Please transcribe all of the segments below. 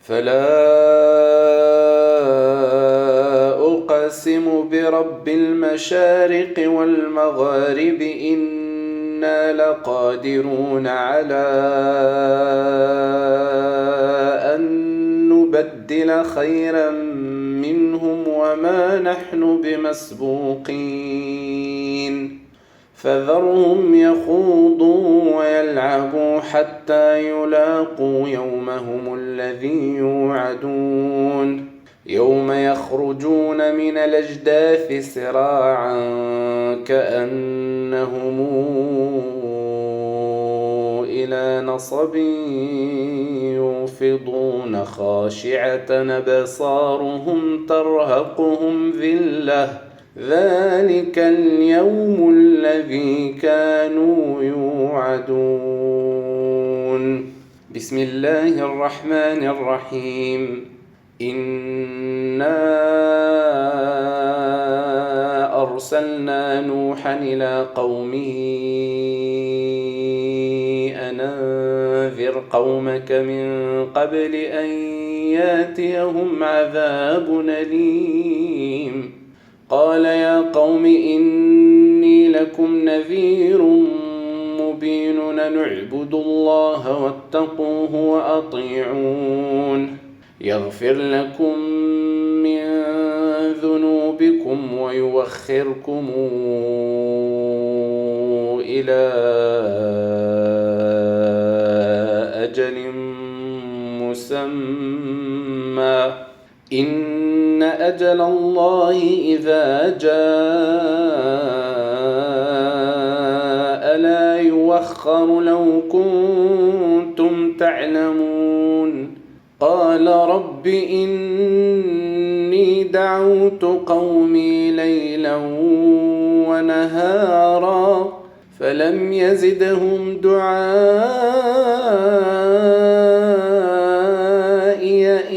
فلا أقسم برب المشارق والمغارب إنا لقادرون على أن نبدل خيرا منهم وما نحن بمسبوقين فذرهم يخوضوا ويلعبوا حتى يلاقوا يومهم الذي يوعدون يوم يخرجون من الأجداث سراعا كأنهم إلى نصب يوفضون خاشعة أبصارهم ترهقهم ذلة ذلك اليوم الذي كانوا يوعدون. بسم الله الرحمن الرحيم. إنا أرسلنا نوحا إلى قومه أن أنذر قومك من قبل أن ياتيهم عذاب أليم. قال يا قوم إني لكم نذير مبين أن اعبدوا الله واتقوه وأطيعون يغفر لكم من ذنوبكم ويوخركم إلى أجل مسمى إن أجل الله إذا جاء لا يوخر لو كنتم تعلمون. قال رب إني دعوت قومي ليلا ونهارا فلم يزدهم دعائي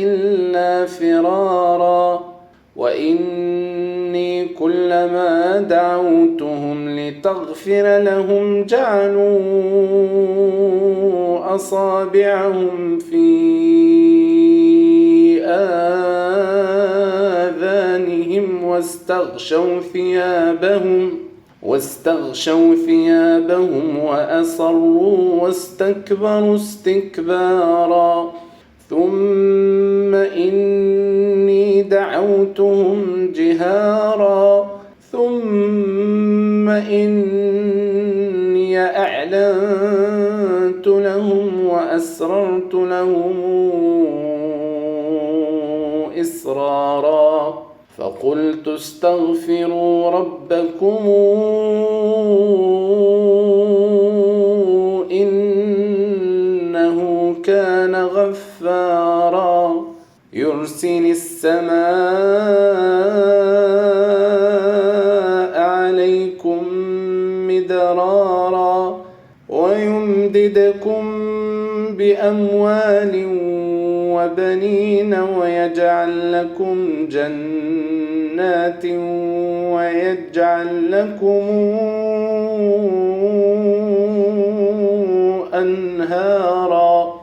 إلا فرارا وإني كلما دعوتهم لتغفر لهم جعلوا أصابعهم في آذانهم واستغشوا ثيابهم وأصروا واستكبروا استكبارا ثم إني دعوتهم جهارا ثم إني أعلنت لهم وأسررت لهم إسرارا فقلت استغفروا ربكم إنه كان غفارا يرسل السماء عليكم مدرارا ويمددكم بأموال وبنين ويجعل لكم جنات ويجعل لكم أنهارا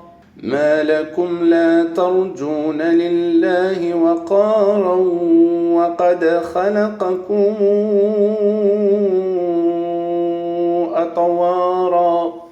ما لكم لا ترجون لله وقارا وقد خلقكم أطوارا